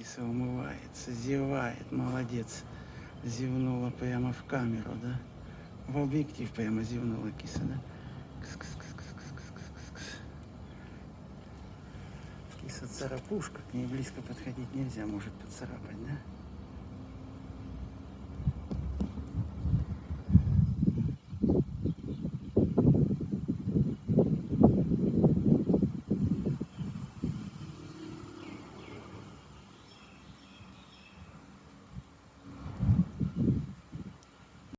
Киса умывается, зевает, молодец. Зевнула прямо в камеру, да? В объектив прямо зевнула киса, да? Кс-кс-кс-кс-кс-кс-кс. Киса царапушка, к ней близко подходить нельзя, может поцарапать, да?